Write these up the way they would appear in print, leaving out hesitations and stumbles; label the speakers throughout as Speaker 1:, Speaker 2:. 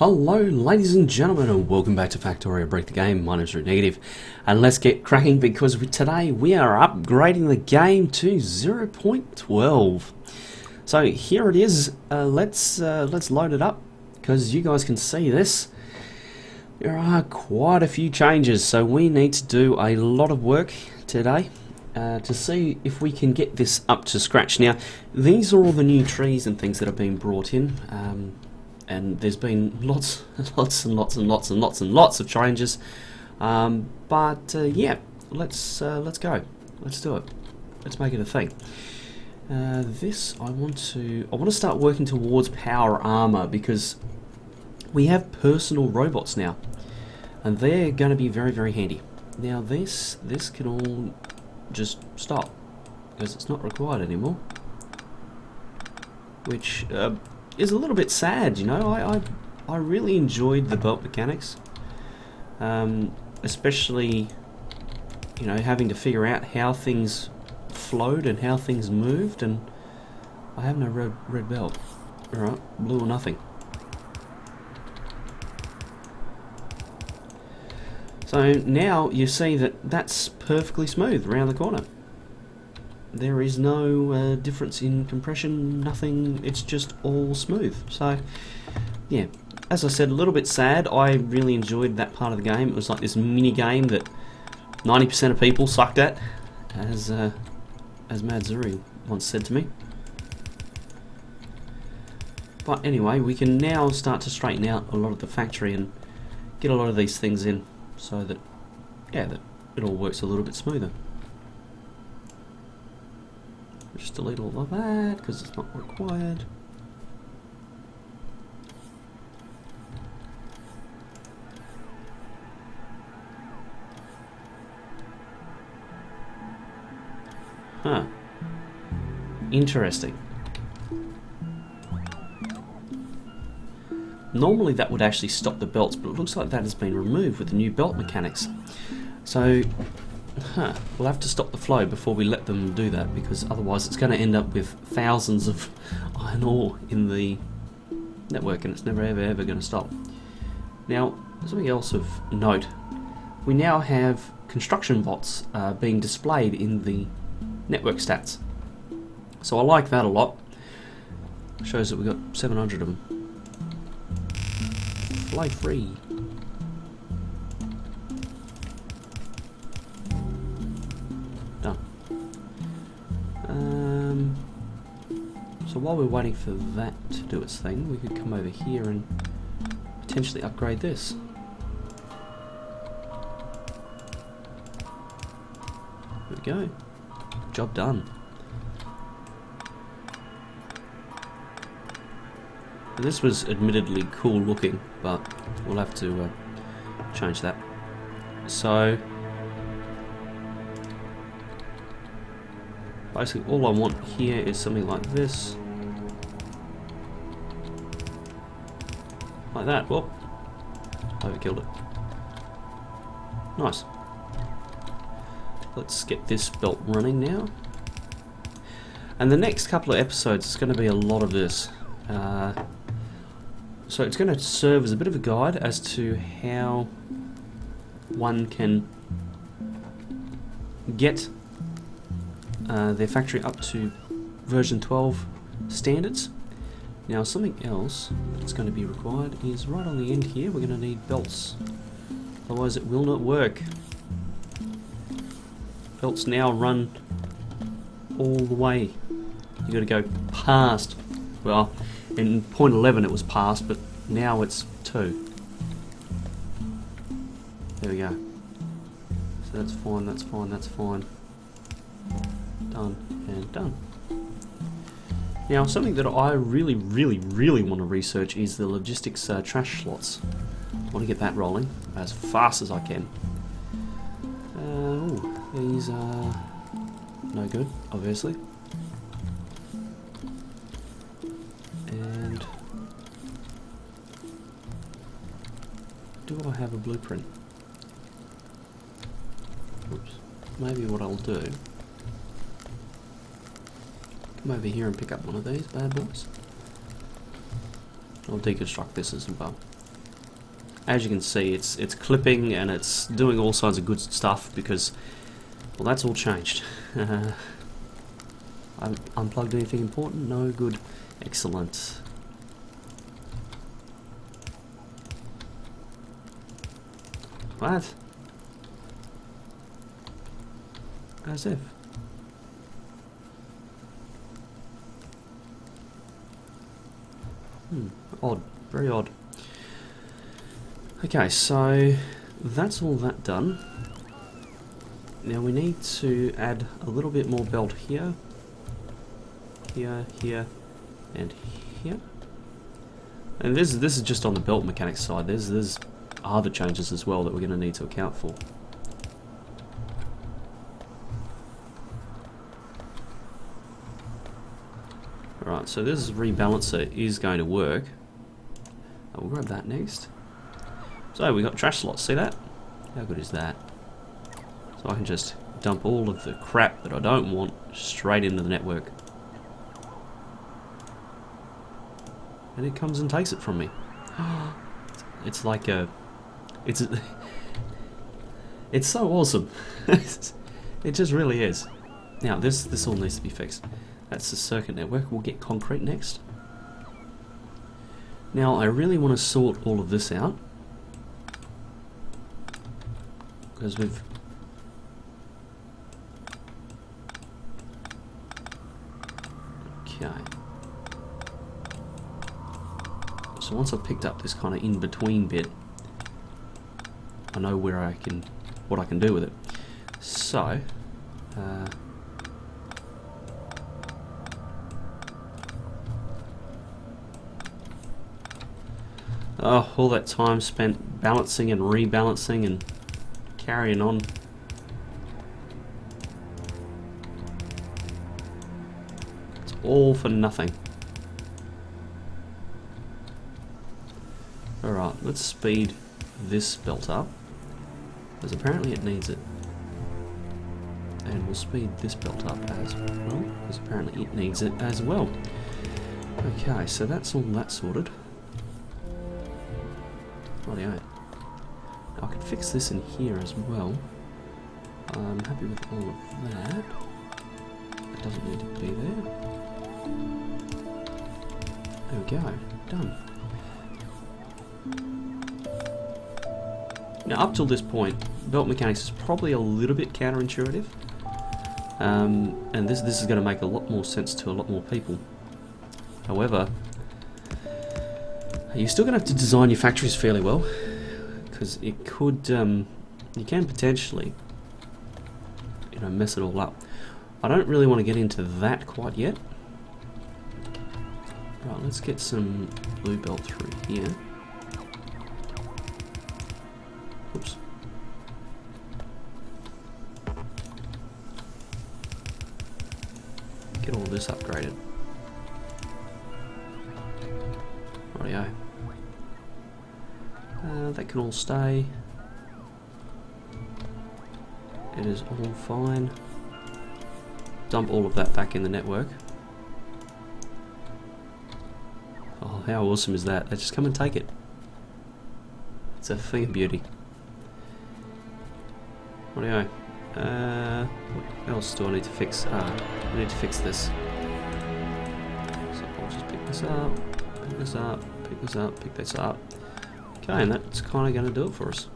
Speaker 1: Hello ladies and gentlemen, and welcome back to Factorio Break the Game. My name's Negative, and let's get cracking because today we are upgrading the game to 0.12. So here it is. Let's load it up because you guys can see this. There are quite a few changes, so we need to do a lot of work today to see if we can get this up to scratch. Now, these are all the new trees and things that have been brought in. And there's been lots and lots of changes, yeah, let's go. Let's do it. Let's make it a thing. This I want to start working towards power armor because we have personal robots now, and they're going to be very handy. Now this can all just stop because it's not required anymore, which is a little bit sad, you know. I really enjoyed the belt mechanics, especially, you know, having to figure out how things flowed and how things moved, and I have no red belt. Alright, blue or nothing. So now you see that that's perfectly smooth around the corner. There is no difference in compression, nothing, it's just all smooth. So, yeah, as I said, a little bit sad. I really enjoyed that part of the game. It was like this mini game that 90% of people sucked at, as Mad Zuri once said to me. But anyway, we can now start to straighten out a lot of the factory and get a lot of these things in so that, yeah, that it all works a little bit smoother. Just delete all of that because it's not required. Huh. Interesting. Normally that would actually stop the belts, but it looks like that has been removed with the new belt mechanics. So, we'll have to stop the flow before we let them do that, because otherwise it's going to end up with thousands of iron ore in the network, and it's never ever going to stop. Now, something else of note, we now have construction bots being displayed in the network stats. So I like that a lot. Shows that we've got 700 of them. Fly free. So while we're waiting for that to do its thing, we could come over here and potentially upgrade this. There we go. Job done. And this was admittedly cool looking, but we'll have to change that. So basically all I want here is something like this. Like that. Whoop. Overkilled it. Nice. Let's get this belt running now. And the next couple of episodes is going to be a lot of this. So it's going to serve as a bit of a guide as to how one can get their factory up to version 12 standards. Now something else that's going to be required is right on the end here we're going to need belts, otherwise it will not work. Belts now run all the way. You got to go past, well, in point 11 it was past, but now it's 2. There we go. So that's fine, that's fine, that's fine. Done and done. Now, something that I really want to research is the logistics trash slots. I want to get that rolling as fast as I can. These are no good, obviously. And do I have a blueprint? Oops. Maybe what I'll do, come over here and pick up one of these bad boys. I'll deconstruct this as well. as you can see, it's clipping and it's doing all sorts of good stuff because, well, that's all changed. I've unplugged anything important? No, good, excellent. What? As if. Odd, very odd. Okay, so that's all that done. Now we need to add a little bit more belt here, here, here, and here. And this is just on the belt mechanics side. There's other changes as well that we're going to need to account for. Alright, so this rebalancer is going to work. We'll grab that next. So we got trash slots, see that? How good is that? So I can just dump all of the crap that I don't want straight into the network. And it comes and takes it from me. It's like a... It's so awesome. It just really is. Now this all needs to be fixed. That's the circuit network. We'll get concrete next. Now I really want to sort all of this out because we've so once I've picked up this kind of in-between bit, I know where what I can do with it. So oh, all that time spent balancing and rebalancing and carrying on. It's all for nothing. Alright, let's speed this belt up, because apparently it needs it. And we'll speed this belt up as well, because apparently it needs it as well. Okay, so that's all that sorted. Rightio. Now I can fix this in here as well. I'm happy with all of that. It doesn't need to be there. There we go. Done. Now up till this point, belt mechanics is probably a little bit counterintuitive. And this is going to make a lot more sense to a lot more people. However, you're still going to have to design your factories fairly well, because it could, you can potentially, mess it all up. I don't really want to get into that quite yet. Right, let's get some blue belt through here. Oops. Get all this upgraded. Rightio. That can all stay. It is all fine. Dump all of that back in the network. Oh, how awesome is that? They just come and take it. It's a thing of beauty. Rightio. What else do I need to fix? I need to fix this. So I'll just pick this up, pick this up, pick this up, pick this up. Okay, and that's kind of going to do it for us.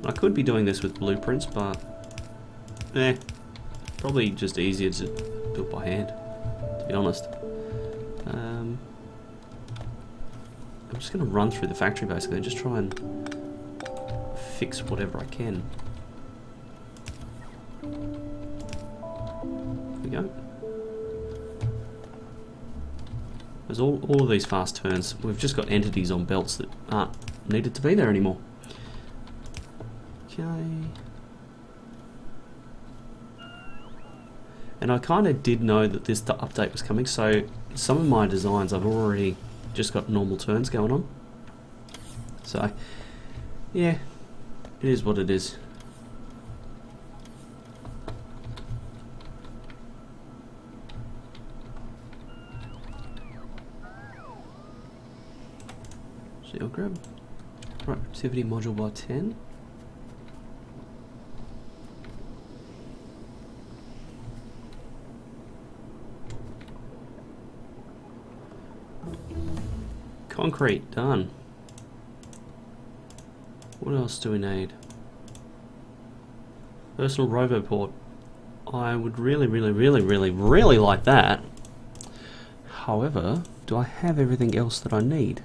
Speaker 1: I could be doing this with blueprints, but probably just easier to do it by hand, to be honest. I'm just going to run through the factory basically and just try and fix whatever I can. There we go. There's all of these fast turns. We've just got entities on belts that aren't needed to be there anymore. Okay. And I kind of did know that this update was coming, so some of my designs I've already just got normal turns going on. So, yeah, it is what it is. So I'll grab productivity module by 10. Concrete, done. What else do we need? Personal Roboport. I would really like that. However, do I have everything else that I need?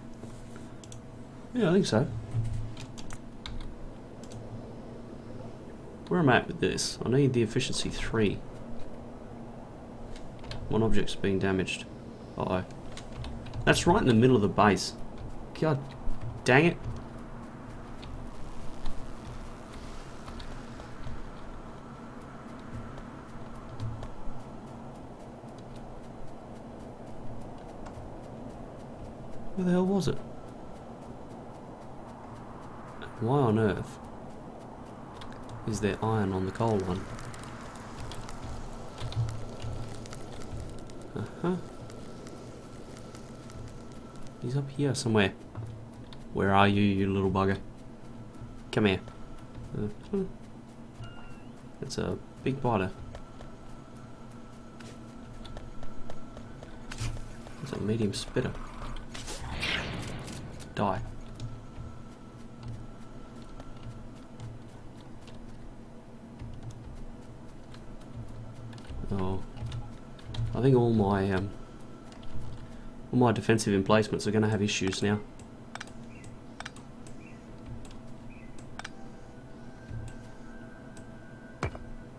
Speaker 1: Yeah, I think so. Where am I at with this? I need the efficiency 3. One object's being damaged. Uh-oh. That's right in the middle of the base. God dang it. Where the hell was it? Why on earth is there iron on the coal one? Uh-huh. He's up here somewhere. Where are you, you little bugger? Come here. It's a big biter. It's a medium spitter. Die. Oh, I think all my defensive emplacements are going to have issues now.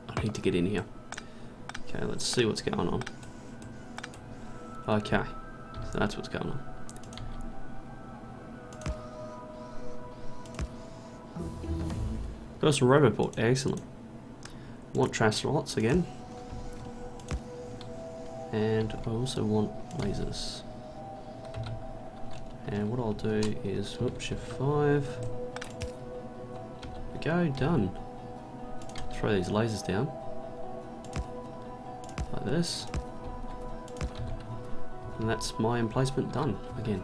Speaker 1: I need to get in here. Okay, let's see what's going on. Okay, so that's what's going on. Personal Roboport, excellent. Want trash slots again. And I also want lasers. And what I'll do is, whoops, shift 5. There we go, done. Throw these lasers down. Like this. And that's my emplacement done, again.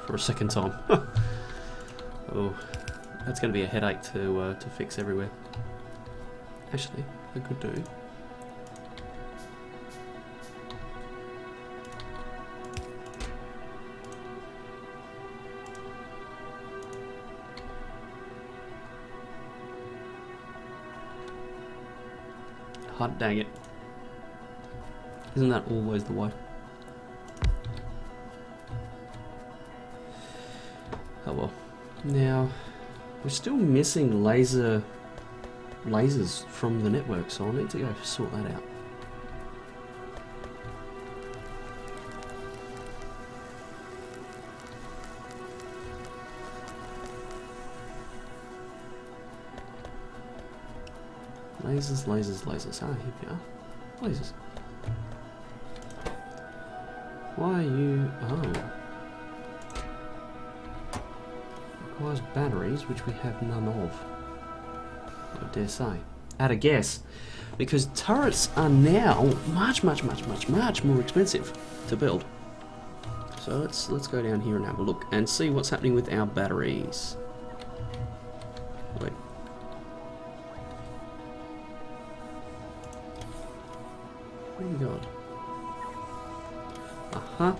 Speaker 1: For a second time. Oh, that's going to be a headache to fix everywhere. Actually, I could do. Hot dang it. Isn't that always the way? Oh well. Now, we're still missing lasers from the network, so I'll need to go sort that out. Lasers. Ah, here we are. Lasers. Why are you... Oh. Requires batteries, which we have none of. I dare say. At a guess. Because turrets are now much more expensive to build. So let's go down here and have a look and see what's happening with our batteries. Wait. What have we got? Uh-huh.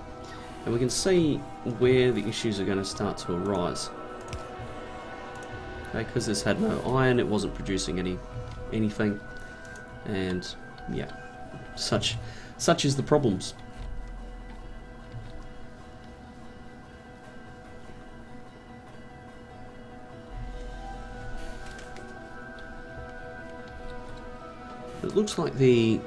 Speaker 1: And we can see where the issues are going to start to arise. Okay, because this had no iron, it wasn't producing anything. And yeah, such is the problems. It looks like the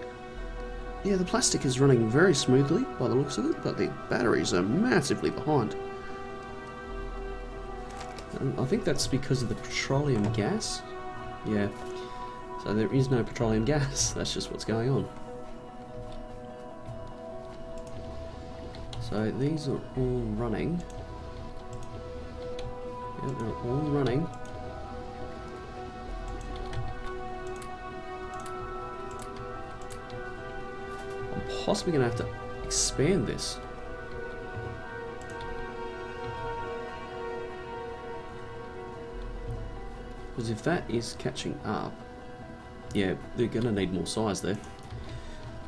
Speaker 1: plastic is running very smoothly by the looks of it, but the batteries are massively behind. And I think that's because of the petroleum gas. Yeah, so there is no petroleum gas, that's just what's going on. So these are all running. Yeah, they're all running. Possibly going to have to expand this. Because if that is catching up, yeah, they're going to need more size there.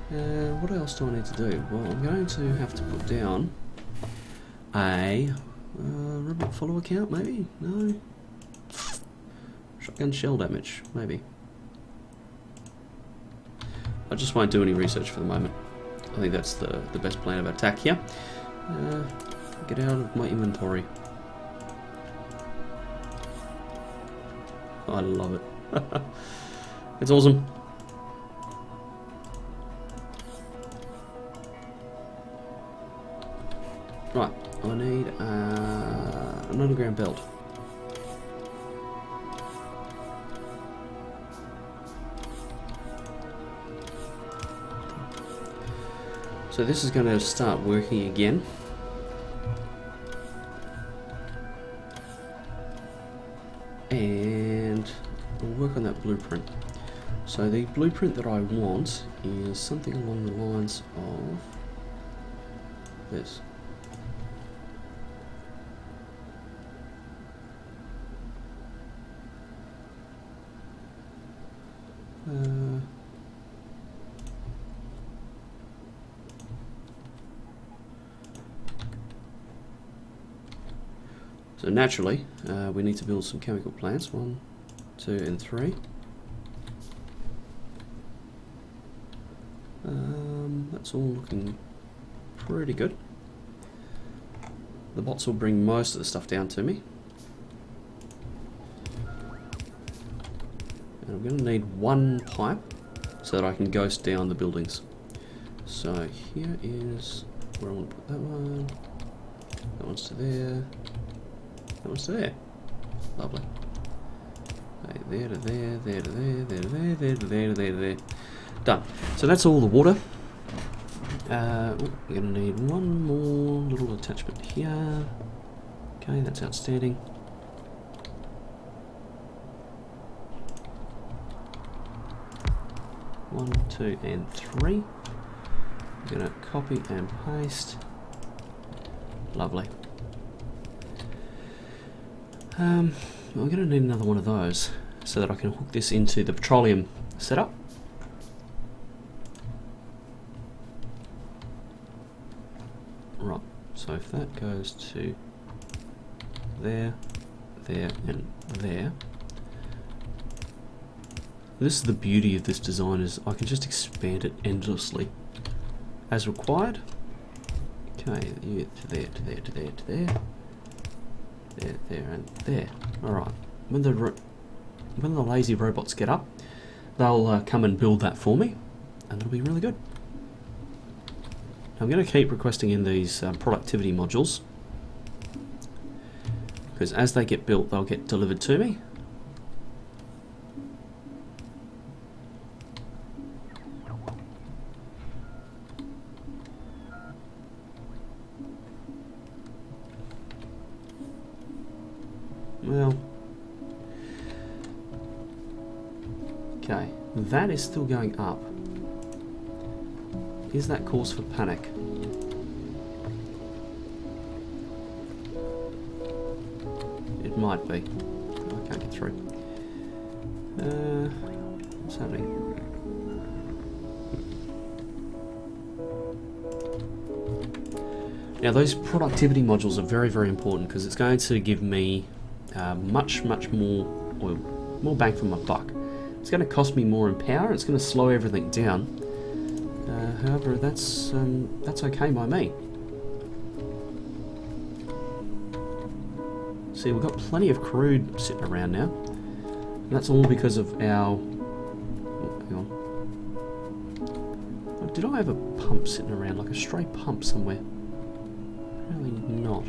Speaker 1: What else do I need to do? Well, I'm going to have to put down a robot follower count, maybe? No? Shotgun shell damage, maybe. I just won't do any research for the moment. I think that's the best plan of attack here. Get out of my inventory. I love it. It's awesome. Right, I need an underground belt. So this is going to start working again. And we'll work on that blueprint. So the blueprint that I want is something along the lines of this. So naturally, we need to build some chemical plants. 1, 2, and 3. That's all looking pretty good. The bots will bring most of the stuff down to me. And I'm going to need one pipe so that I can ghost down the buildings. So here is where I want to put that one. That one's to there. That one's to there. Lovely. Okay, there to there, there to there, there to there, there to there, there to there. Done. So that's all the water. We're going to need one more little attachment here. Okay, that's outstanding. 1, 2, and 3. I'm going to copy and paste. Lovely. I'm going to need another one of those so that I can hook this into the petroleum setup. Right, so if that goes to there, there, and there. This is the beauty of this design, is I can just expand it endlessly as required. Okay, to there, to there, to there, to there. There, there, and there. Alright, when the lazy robots get up, they'll come and build that for me, and it'll be really good. I'm going to keep requesting in these productivity modules, because as they get built, they'll get delivered to me. Well, okay, that is still going up. Is that cause for panic? It might be. I can't get through. What's happening? Now those productivity modules are very, very important, because it's going to give me much more, or more bang for my buck. It's going to cost me more in power. It's going to slow everything down. However, that's okay by me. See, we've got plenty of crude sitting around now. And that's all because of our... Oh, hang on. Oh, did I have a pump sitting around, like a stray pump somewhere? Apparently not.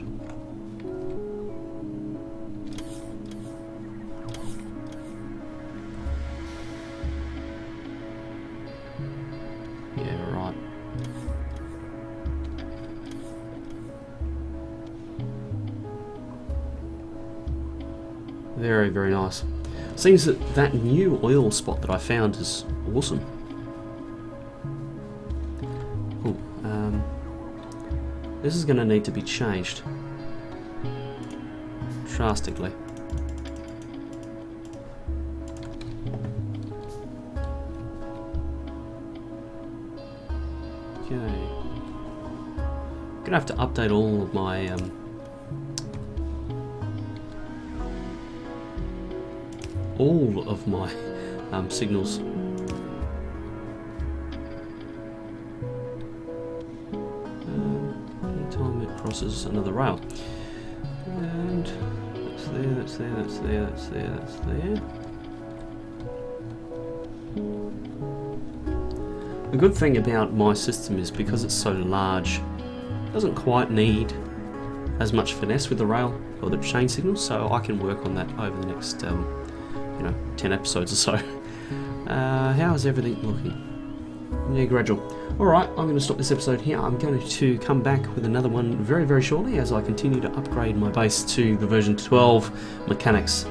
Speaker 1: Very, very nice. Seems that that new oil spot that I found is awesome. Ooh, this is going to need to be changed drastically. Okay. Gonna have to update all of my signals. Anytime it crosses another rail. And that's there, that's there, that's there, that's there, that's there. The good thing about my system is because it's so large, it doesn't quite need as much finesse with the rail or the chain signals, so I can work on that over the next 10 episodes or so. How is everything looking? Yeah, gradual. Alright, I'm going to stop this episode here. I'm going to come back with another one very, very shortly as I continue to upgrade my base to the version 12 mechanics.